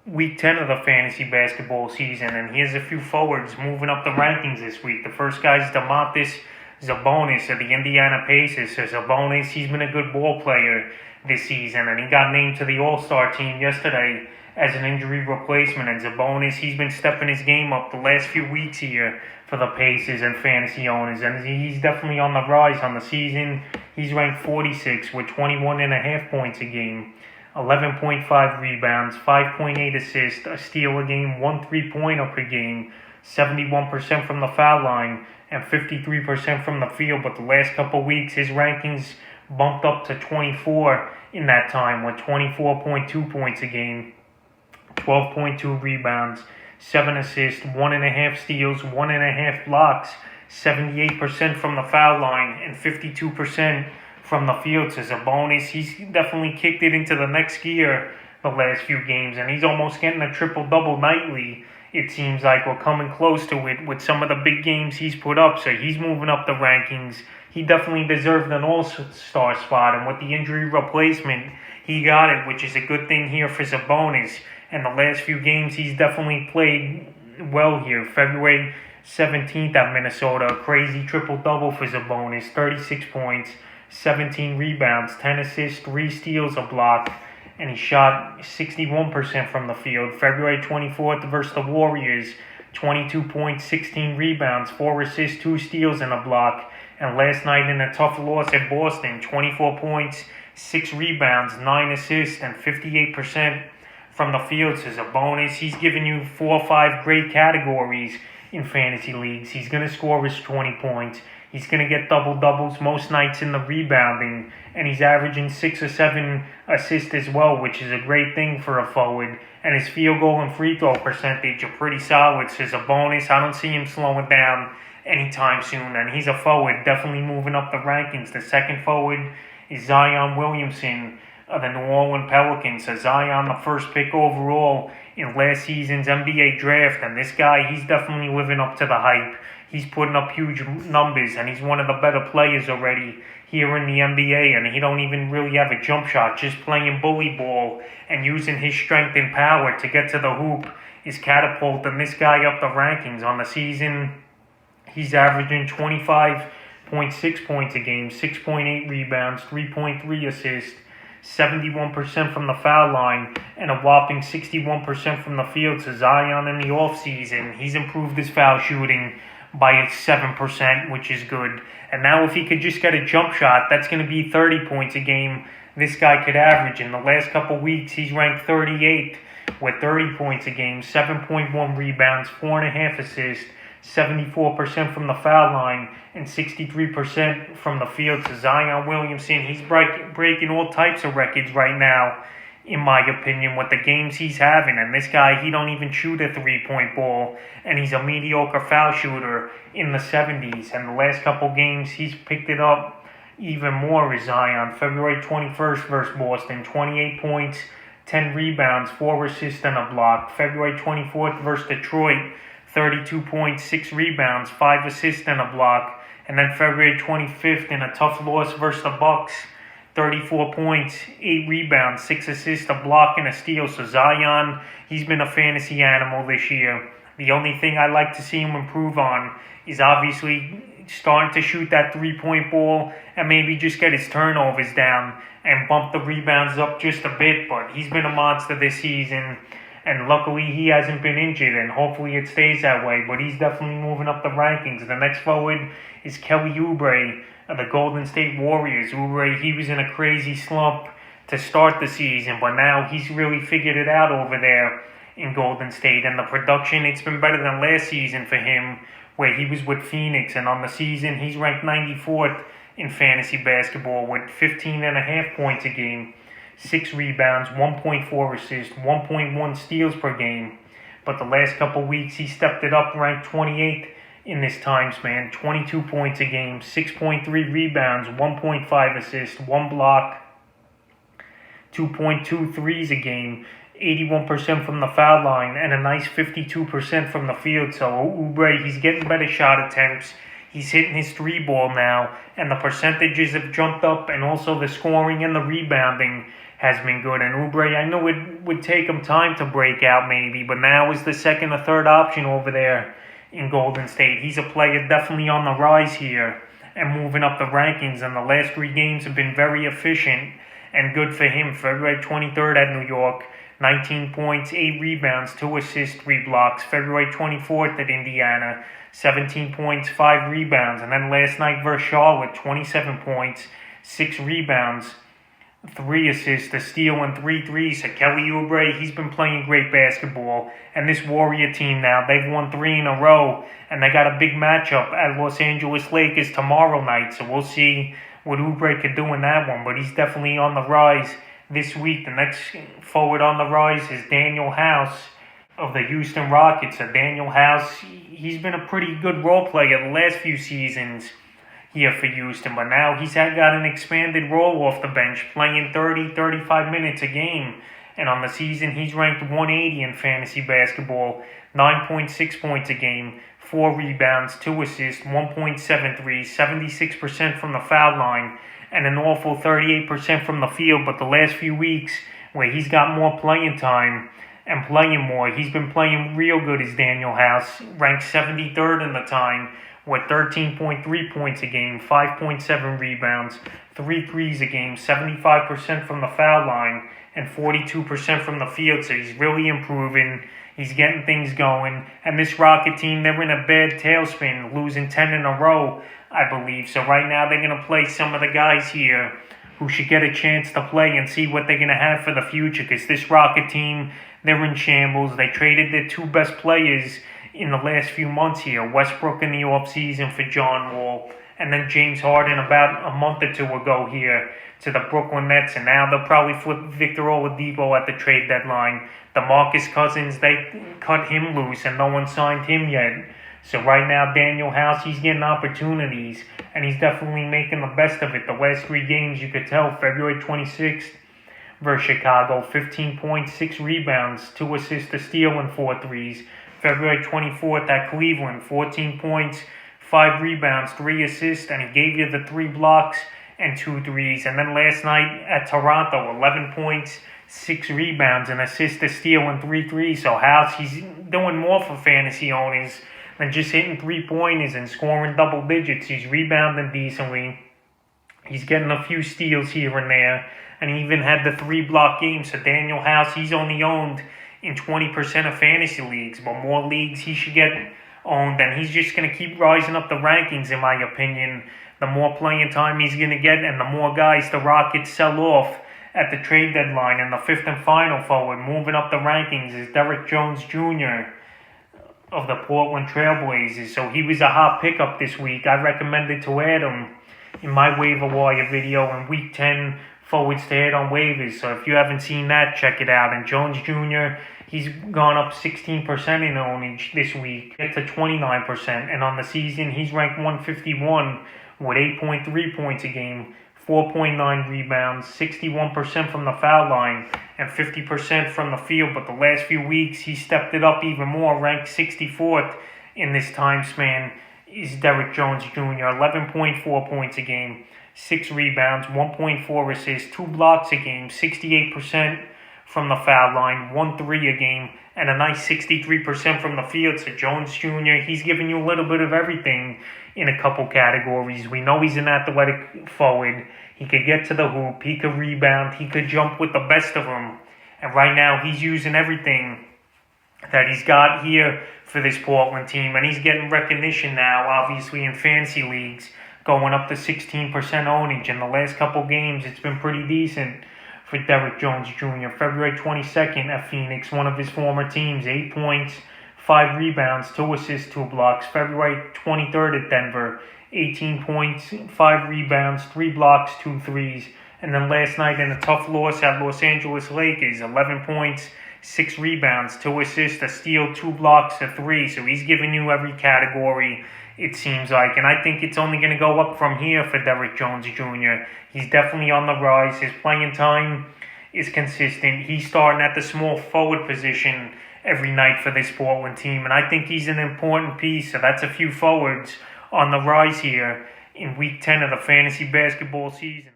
week 10 of the fantasy basketball season, and here's a few forwards moving up the rankings this week. The first guy is Domantas Sabonis of the Indiana Pacers. So Sabonis, he's been a good ball player this season, and he got named to the All-Star team yesterday as an injury replacement. And Sabonis, he's been stepping his game up the last few weeks here for the Pacers and fantasy owners, and he's definitely on the rise on the season. He's ranked 46 with 21.5 points a game, 11.5 rebounds, 5.8 assists, a steal a game, 1 3-pointer per game, 71% from the foul line, and 53% from the field. But the last couple weeks, his rankings bumped up to 24 in that time with 24.2 points a game, 12.2 rebounds, 7 assists, 1.5 steals, 1.5 blocks, 78% from the foul line, and 52% from the field. So Sabonis, he's definitely kicked it into the next gear the last few games, and he's almost getting a triple-double nightly. It seems like we're coming close to it with some of the big games he's put up, so he's moving up the rankings. He definitely deserved an all-star spot, and with the injury replacement, he got it, which is a good thing here for Sabonis. And the last few games, he's definitely played well here. February 17th at Minnesota, a crazy triple-double for Sabonis, 36 points, 17 rebounds, 10 assists, 3 steals, a block, and he shot 61% from the field. February 24th versus the Warriors, 22 points, 16 rebounds, 4 assists, 2 steals, and a block. And last night in a tough loss at Boston, 24 points, 6 rebounds, 9 assists, and 58% from the field. So Sabonis, he's giving you 4 or 5 great categories in fantasy leagues. He's going to score his 20 points. He's going to get double-doubles most nights in the rebounding, and he's averaging 6 or 7 assists as well, which is a great thing for a forward. And his field goal and free throw percentage are pretty solid. So Sabonis, I don't see him slowing down anytime soon, and he's a forward, definitely moving up the rankings. The second forward is Zion Williamson of the New Orleans Pelicans. So Zion, the first pick overall in last season's NBA draft, and this guy, he's definitely living up to the hype. He's putting up huge numbers, and he's one of the better players already here in the NBA, and he don't even really have a jump shot. Just playing bully ball and using his strength and power to get to the hoop is catapulting this guy up the rankings. On the season, he's averaging 25.6 points a game, 6.8 rebounds, 3.3 assists, 71% from the foul line, and a whopping 61% from the field. So Zion in the offseason, he's improved his foul shooting by 7%, which is good. And now if he could just get a jump shot, that's going to be 30 points a game this guy could average. In the last couple weeks, he's ranked 38 with 30 points a game, 7.1 rebounds, 4.5 assists, 74% from the foul line, and 63% from the field. So Zion Williamson, he's breaking all types of records right now, in my opinion, with the games he's having. And this guy, he don't even shoot a three-point ball, and he's a mediocre foul shooter in the 70s. And the last couple games, he's picked it up even more as Zion. February 21st versus Boston, 28 points, 10 rebounds, 4 assists, and a block. February 24th versus Detroit, 32 points, 6 rebounds, 5 assists, and a block. And then February 25th in a tough loss versus the Bucks, 34 points, 8 rebounds, 6 assists, a block, and a steal. So Zion, he's been a fantasy animal this year. The only thing I like to see him improve on is obviously starting to shoot that three-point ball and maybe just get his turnovers down and bump the rebounds up just a bit. But he's been a monster this season, and luckily he hasn't been injured, and hopefully it stays that way. But he's definitely moving up the rankings. The next forward is Kelly Oubre of the Golden State Warriors. Oubre, he was in a crazy slump to start the season, but now he's really figured it out over there in Golden State. And the production, it's been better than last season for him, where he was with Phoenix. And on the season, he's ranked 94th in fantasy basketball with 15.5 points a game, 6 rebounds, 1.4 assists, 1.1 steals per game. But the last couple weeks, he stepped it up, ranked 28th in this time span, 22 points a game, 6.3 rebounds, 1.5 assists, 1 block, 2.2 threes a game, 81% from the foul line, and a nice 52% from the field. So Oubre, he's getting better shot attempts. He's hitting his 3-ball now, and the percentages have jumped up, and also the scoring and the rebounding has been good. And Oubre, I know it would take him time to break out maybe, but now is the second or third option over there in Golden State. He's a player definitely on the rise here and moving up the rankings, and the last 3 games have been very efficient and good for him. February 23rd at New York, 19 points, 8 rebounds, 2 assists, 3 blocks. February 24th at Indiana, 17 points, 5 rebounds. And then last night versus Charlotte, 27 points, 6 rebounds, 3 assists, a steal, and 3 threes. So Kelly Oubre, he's been playing great basketball. And this Warrior team now, they've won 3 in a row. And they got a big matchup at Los Angeles Lakers tomorrow night. So we'll see what Oubre could do in that one. But he's definitely on the rise this week. The next forward on the rise is Daniel House of the Houston Rockets. So Daniel House, he's been a pretty good role player the last few seasons here for Houston, but now he's got an expanded role off the bench, playing 30-35 minutes a game. And on the season, he's ranked 180 in fantasy basketball, 9.6 points a game, 4 rebounds, 2 assists, 1.73, 76% from the foul line, and an awful 38% from the field. But the last few weeks, where he's got more playing time and playing more, he's been playing real good as Daniel House, ranked 73rd in the time, with 13.3 points a game, 5.7 rebounds, 3 threes a game, 75% from the foul line, and 42% from the field. So he's really improving. He's getting things going. And this Rocket team, they're in a bad tailspin, losing 10 in a row, I believe. So right now they're going to play some of the guys here who should get a chance to play and see what they're going to have for the future. Because this Rocket team, they're in shambles. They traded their 2 best players in the last few months here, Westbrook in the offseason for John Wall, and then James Harden about a month or 2 ago here to the Brooklyn Nets, and now they'll probably flip Victor Oladipo at the trade deadline. DeMarcus Cousins, they cut him loose, and no one signed him yet. So right now, Daniel House, he's getting opportunities, and he's definitely making the best of it. The last 3 games, you could tell, February 26th versus Chicago, 15 points, 6 rebounds, 2 assists, a steal, and 4 threes. February 24th at Cleveland, 14 points, 5 rebounds, 3 assists, and he gave you the 3 blocks and 2 threes. And then last night at Toronto, 11 points, 6 rebounds, an assist, a steal, and 3 threes. So House, he's doing more for fantasy owners than just hitting 3-pointers and scoring double digits. He's rebounding decently. He's getting a few steals here and there, and he even had the 3-block game. So Daniel House, he's only owned in 20% of fantasy leagues, but more leagues he should get owned, and he's just going to keep rising up the rankings, in my opinion. The more playing time he's going to get, and the more guys the Rockets sell off at the trade deadline. And the 5th and final forward moving up the rankings is Derrick Jones Jr. of the Portland Trailblazers. So he was a hot pickup this week. I recommended to add him in my waiver wire video in Week 10 forwards to add on waivers. So if you haven't seen that, check it out. And Jones Jr., he's gone up 16% in ownage this week, to 29%. And on the season, he's ranked 151 with 8.3 points a game, 4.9 rebounds, 61% from the foul line, and 50% from the field. But the last few weeks, he stepped it up even more, ranked 64th in this time span is Derrick Jones Jr., 11.4 points a game, 6 rebounds, 1.4 assists, 2 blocks a game, 68% from the foul line, 1 3 a game, and a nice 63% from the field. So Jones Jr., he's giving you a little bit of everything in a couple categories. We know he's an athletic forward. He could get to the hoop. He could rebound. He could jump with the best of them. And right now, he's using everything that he's got here for this Portland team. And he's getting recognition now, obviously, in fantasy leagues, going up to 16% ownage. In the last couple games, it's been pretty decent for Derrick Jones Jr. February 22nd at Phoenix, one of his former teams, 8 points, 5 rebounds, 2 assists, 2 blocks. February 23rd at Denver, 18 points, 5 rebounds, 3 blocks, 2 threes. And then last night in a tough loss at Los Angeles Lakers, 11 points, 6 rebounds, 2 assists, a steal, 2 blocks, a 3. So he's giving you every category, it seems like. And I think it's only going to go up from here for Derrick Jones Jr. He's definitely on the rise. His playing time is consistent. He's starting at the small forward position every night for this Portland team. And I think he's an important piece. So that's a few forwards on the rise here in Week 10 of the fantasy basketball season.